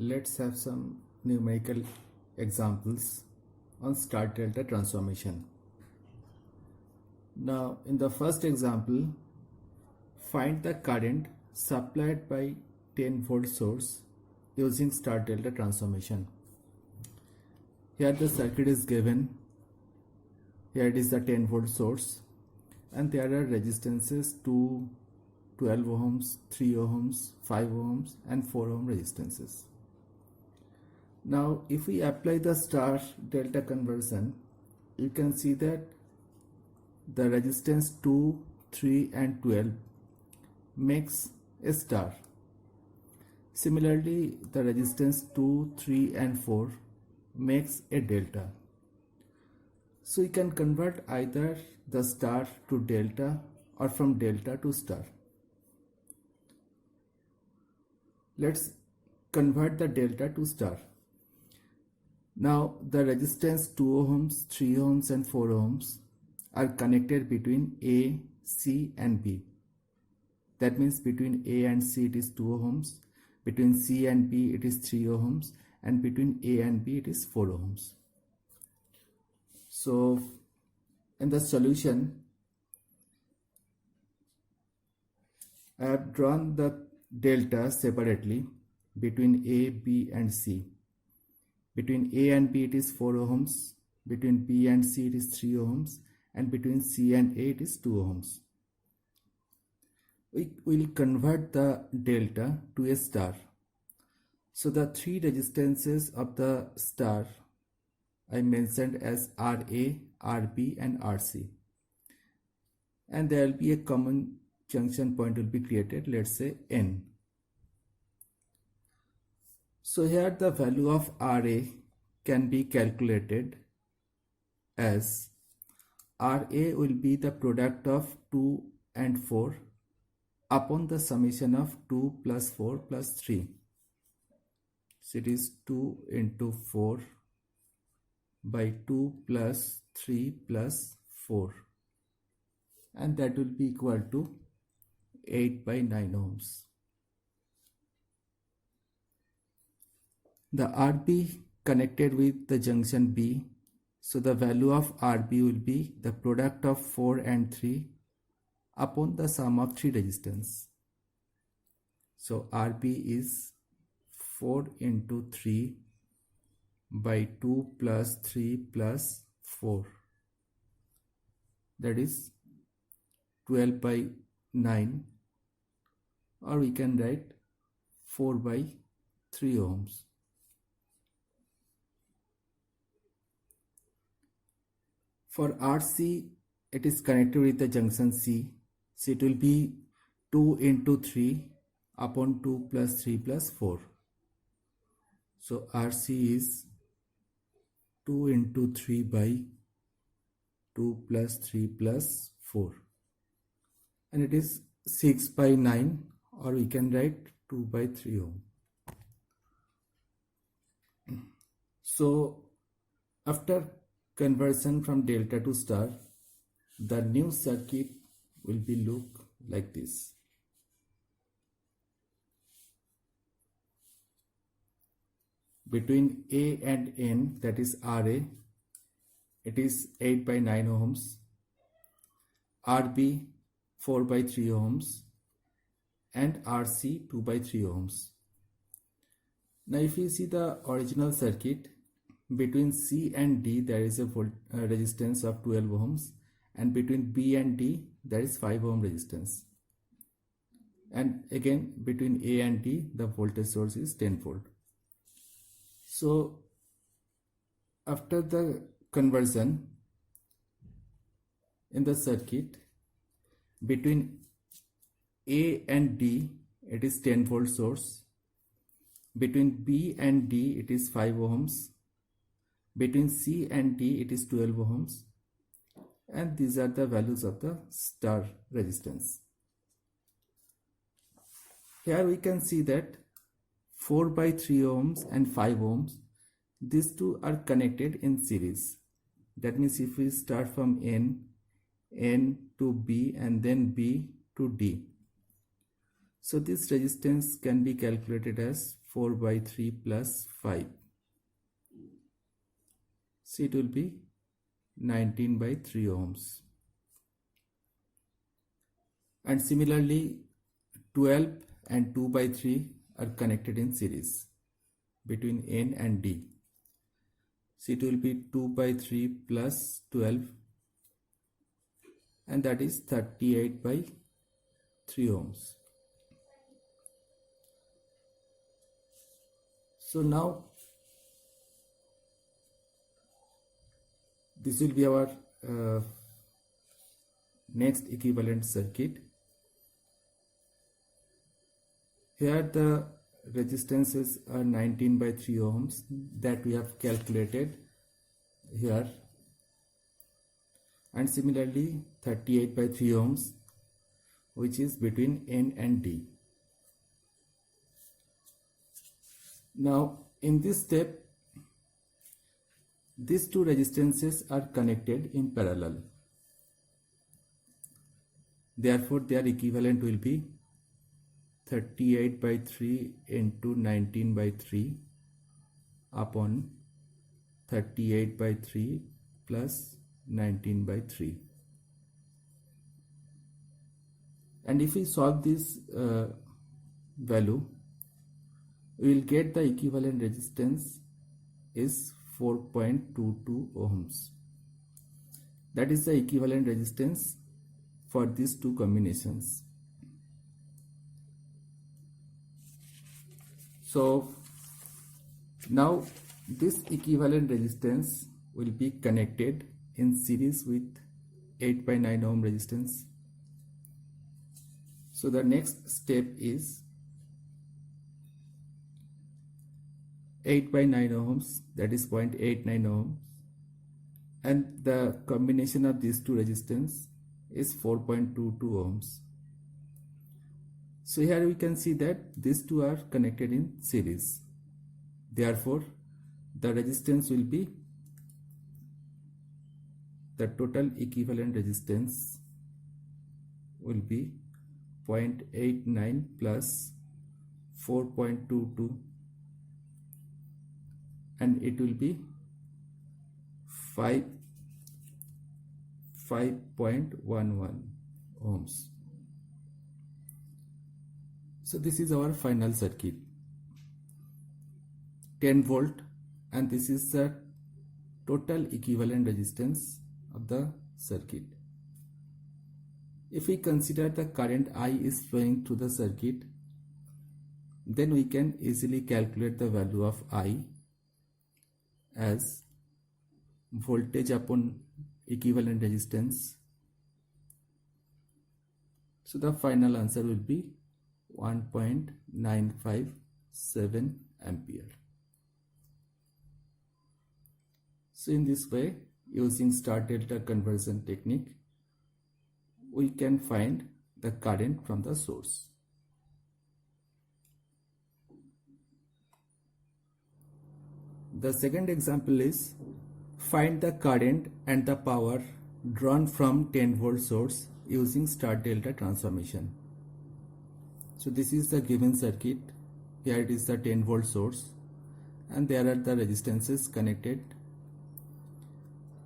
Let's have some numerical examples on star delta transformation. Now, in the first example, find the current supplied by 10-volt source using star delta transformation. Here the circuit is given. Here it is the 10-volt source, and there are resistances 2, 12 ohms, 3 ohms, 5 ohms, and 4 ohm resistances. Now, if we apply the star delta conversion, you can see that the resistance 2, 3, and 12 makes a star. Similarly, the resistance 2, 3, and 4 makes a delta. So you can convert either the star to delta or from delta to star. Let's convert the delta to star. Now the resistance 2 ohms, 3 ohms, and 4 ohms are connected between A, C, and B. That means between A and C it is 2 ohms, between C and B it is 3 ohms, and between A and B it is 4 ohms. So in the solution, I have drawn the delta separately between A, B, and C. Between A and B it is 4 ohms, between B and C it is 3 ohms, and between C and A it is 2 ohms. We will convert the delta to a star. So the three resistances of the star I mentioned as RA, RB, and RC. And there will be a common junction point will be created, let's say N. So here the value of RA can be calculated as RA will be the product of 2 and 4 upon the summation of 2 plus 4 plus 3. So it is 2 into 4 by 2 plus 3 plus 4, and that will be equal to 8 by 9 ohms. The RB connected with the junction B, so the value of RB will be the product of 4 and 3 upon the sum of 3 resistance. So RB is 4 into 3 by 2 plus 3 plus 4, that is 12 by 9, or we can write 4 by 3 ohms. For RC, it is connected with the junction C, so it will be 2 into 3 upon 2 plus 3 plus 4. So RC is 2 into 3 by 2 plus 3 plus 4, and it is 6 by 9, or we can write 2 by 3 ohm. So after conversion from delta to star, the new circuit will be look like this. Between A and N, that is RA, it is 8 by 9 ohms, RB 4 by 3 ohms, and RC 2 by 3 ohms. Now if you see the original circuit, between C and D there is a resistance of 12 ohms, and between B and D there is 5 ohm resistance, and again between A and D the voltage source is 10 volt. So after the conversion in the circuit, between A and D it is 10 volt source, between B and D it is 5 ohms, between C and D it is 12 ohms, and these are the values of the star resistance. Here we can see that 4 by 3 ohms and 5 ohms, these two are connected in series. That means if we start from N to B and then B to D, So this resistance can be calculated as 4 by 3 plus 5. So it will be 19 by 3 ohms. And similarly 12 and 2 by 3 are connected in series between N and D. So it will be 2 by 3 plus 12, and that is 38 by 3 ohms. So now this will be our next equivalent circuit. Here the resistances are 19 by 3 ohms that we have calculated here, and similarly 38 by 3 ohms which is between N and D. Now in this step these two resistances are connected in parallel. Therefore their equivalent will be 38 by 3 into 19 by 3 upon 38 by 3 plus 19 by 3. And if we solve this value, we will get the equivalent resistance is 4.22 ohms. That is the equivalent resistance for these two combinations. So now this equivalent resistance will be connected in series with 8 by 9 ohm resistance. So the next step is 8 by 9 ohms, that is 0.89 ohms, and the combination of these two resistance is 4.22 ohms. So here we can see that these two are connected in series. Therefore the resistance will be, the total equivalent resistance will be 0.89 plus 4.22, and it will be 5.11 ohms. So this is our final circuit, 10 volt, and this is the total equivalent resistance of the circuit. If we consider the current I is flowing through the circuit, then we can easily calculate the value of I as voltage upon equivalent resistance. So the final answer will be 1.957 ampere. So in this way, using star delta conversion technique, we can find the current from the source. The second example is find the current and the power drawn from 10 volt source using star delta transformation. So this is the given circuit. Here it is the 10 volt source and there are the resistances connected.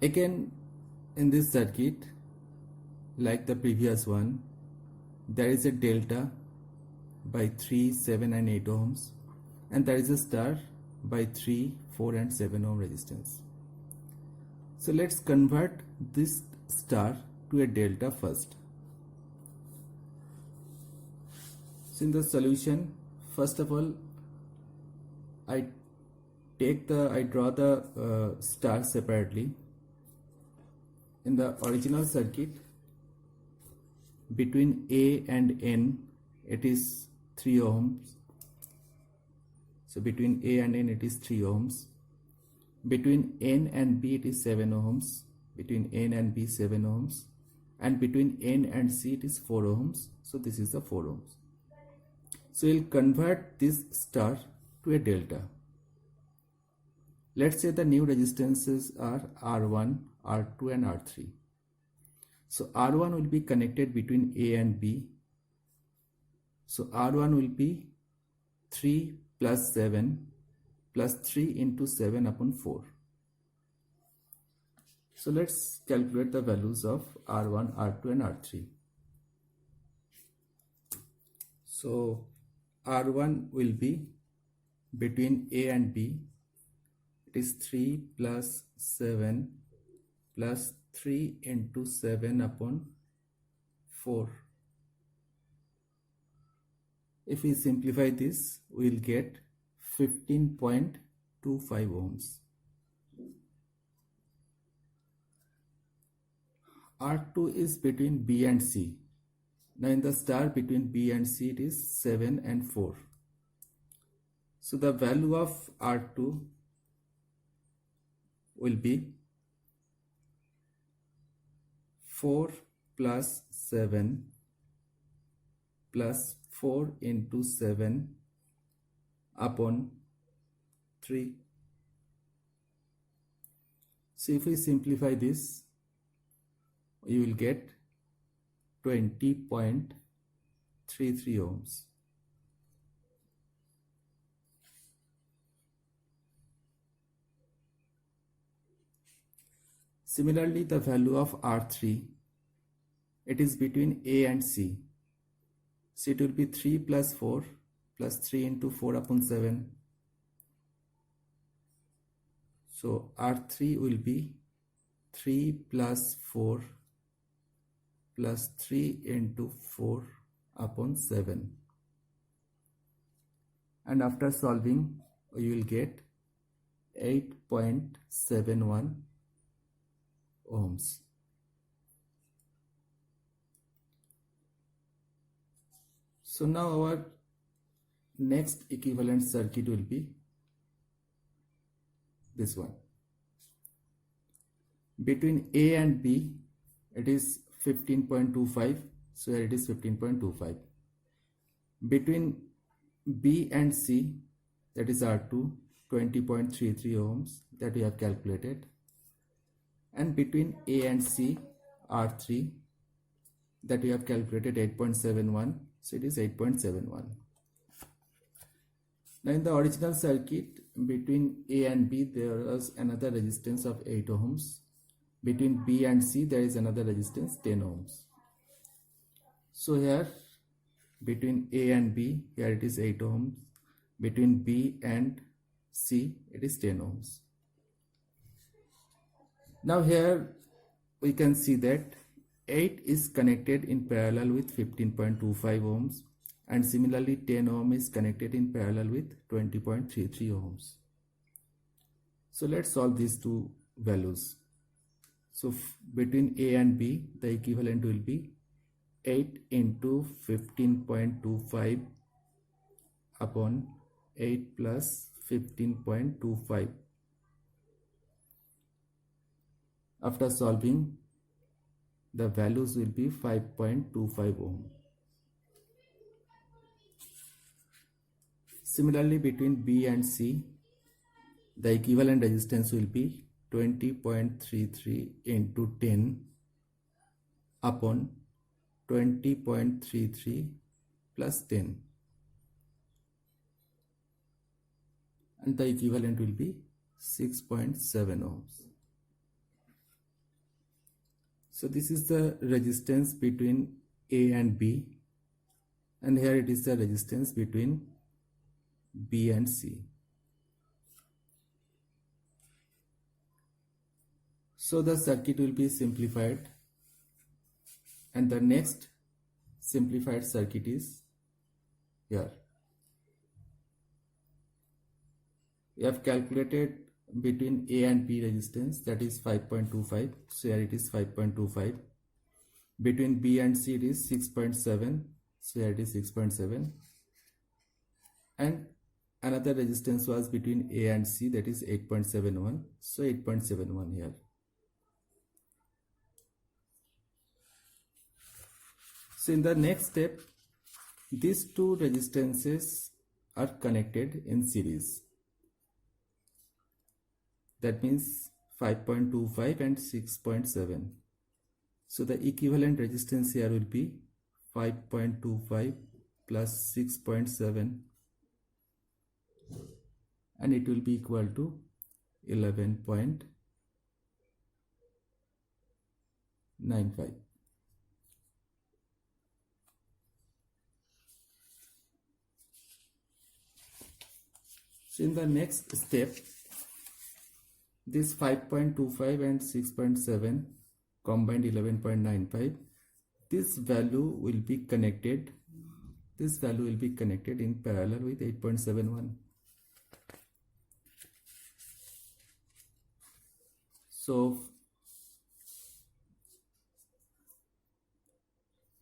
Again in this circuit, like the previous one, there is a delta by 3, 7 and 8 ohms, and there is a star by 3, 4 and 7 ohm resistance. So let's convert this star to a delta first. So in the solution, first of all, I draw the star separately. In the original circuit, between A and N it is 3 ohms. So between A and N it is 3 ohms. Between N and B it is 7 ohms. Between N and B 7 ohms. And between N and C it is 4 ohms. So this is the 4 ohms. So we'll convert this star to a delta. Let's say the new resistances are R1, R2 and R3. So R1 will be connected between A and B. So R1 will be 3 plus 7 plus 3 into 7 upon 4. So let's calculate the values of R1, R2 and R3. So R1 will be between A and B. It is 3 plus 7 plus 3 into 7 upon 4. If we simplify this, we will get 15.25 ohms. R2 is between B and C. Now in the star between B and C it is 7 and 4. So the value of R2 will be 4 plus 7 plus 4 into 7 upon 3. So if we simplify this, you will get 20.33 ohms. Similarly, the value of R3, it is between A and C. So it will be 3 plus 4 plus 3 into 4 upon 7. So R3 will be 3 plus 4 plus 3 into 4 upon 7. And after solving, you will get 8.71 ohms. So now our next equivalent circuit will be this one. Between A and B, it is 15.25. So here it is 15.25. Between B and C, that is R2, 20.33 ohms that we have calculated. And between A and C, R3, that we have calculated 8.71. So it is 8.71. Now in the original circuit, between A and B, there was another resistance of 8 ohms. Between B and C, there is another resistance 10 ohms. So here, between A and B, here it is 8 ohms. Between B and C, it is 10 ohms. Now here we can see that 8 is connected in parallel with 15.25 ohms, and similarly 10 ohm is connected in parallel with 20.33 ohms. So let's solve these two values. So between A and B, the equivalent will be 8 into 15.25 upon 8 plus 15.25. After solving, the values will be 5.25 ohm. Similarly, between B and C, the equivalent resistance will be 20.33 into 10 upon 20.33 plus 10, and the equivalent will be 6.7 ohms. So this is the resistance between A and B, and here it is the resistance between B and C. So the circuit will be simplified, and the next simplified circuit is here. We have calculated between A and B resistance, that is 5.25. So here it is 5.25. Between B and C it is 6.7. So here it is 6.7. And another resistance was between A and C, that is 8.71. So 8.71 here. So in the next step, these two resistances are connected in series. That means 5.25 and 6.7. So the equivalent resistance here will be 5.25 plus 6.7, and it will be equal to 11.95. So in the next step, this 5.25 and 6.7 combined 11.95, this value will be connected. This value will be connected in parallel with 8.71. So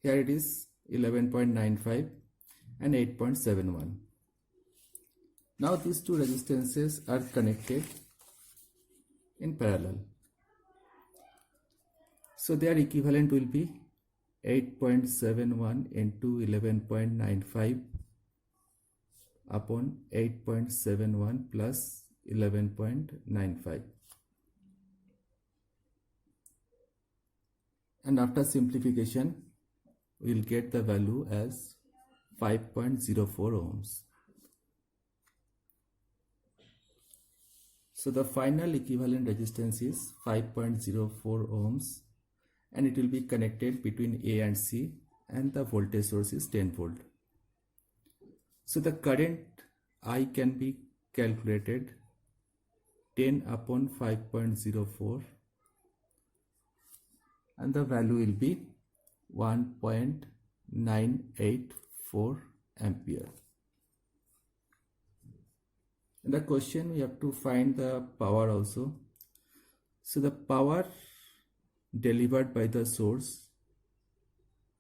here it is 11.95 and 8.71. Now these two resistances are connected in parallel. So their equivalent will be 8.71 into 11.95 upon 8.71 plus 11.95. And after simplification, we will get the value as 5.04 ohms. So the final equivalent resistance is 5.04 ohms, and it will be connected between A and C, and the voltage source is 10 volt. So the current I can be calculated 10 upon 5.04, and the value will be 1.984 ampere. In the question we have to find the power also. So the power delivered by the source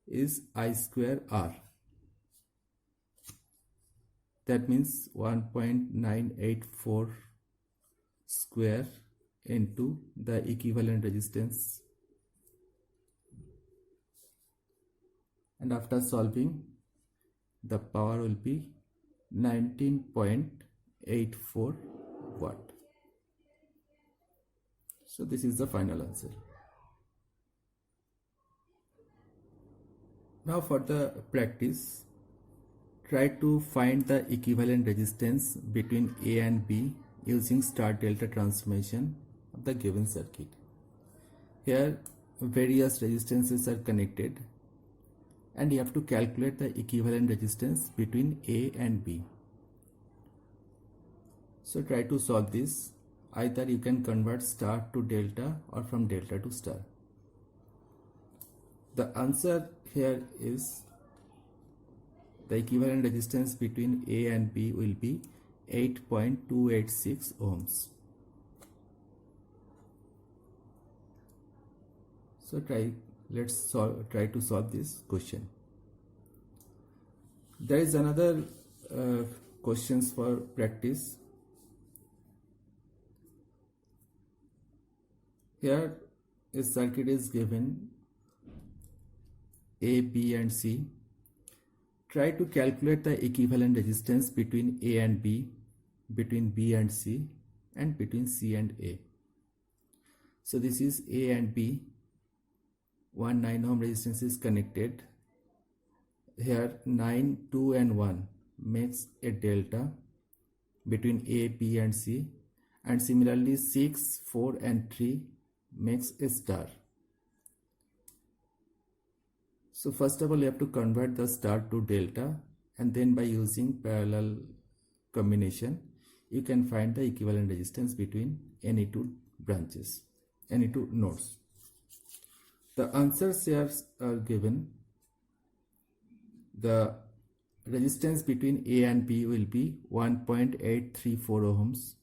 is I square R. That means 1.984 square into the equivalent resistance. And after solving, the power will be 19.84 watt. So this is the final answer. Now for the practice, try to find the equivalent resistance between A and B using star delta transformation of the given circuit. Here various resistances are connected, and you have to calculate the equivalent resistance between A and B. So try to solve this. Either you can convert star to delta or from delta to star. The answer here is the equivalent resistance between A and B will be 8.286 ohms. So let's try to solve this question. There is another questions for practice. Here a circuit is given A, B and C. Try to calculate the equivalent resistance between A and B, between B and C, and between C and A. So this is A and B. 1 9 ohm resistance is connected. Here 9, 2 and 1 makes a delta between A, B and C, and similarly 6, 4 and 3 makes a star. So first of all you have to convert the star to delta, and then by using parallel combination you can find the equivalent resistance between any two branches, any two nodes. The answers here are given. The resistance between A and B will be 1.834 ohms.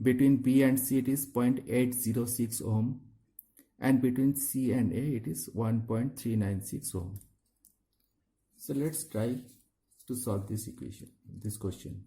Between B and C it is 0.806 ohm, and between C and A it is 1.396 ohm. So let's try to solve this question.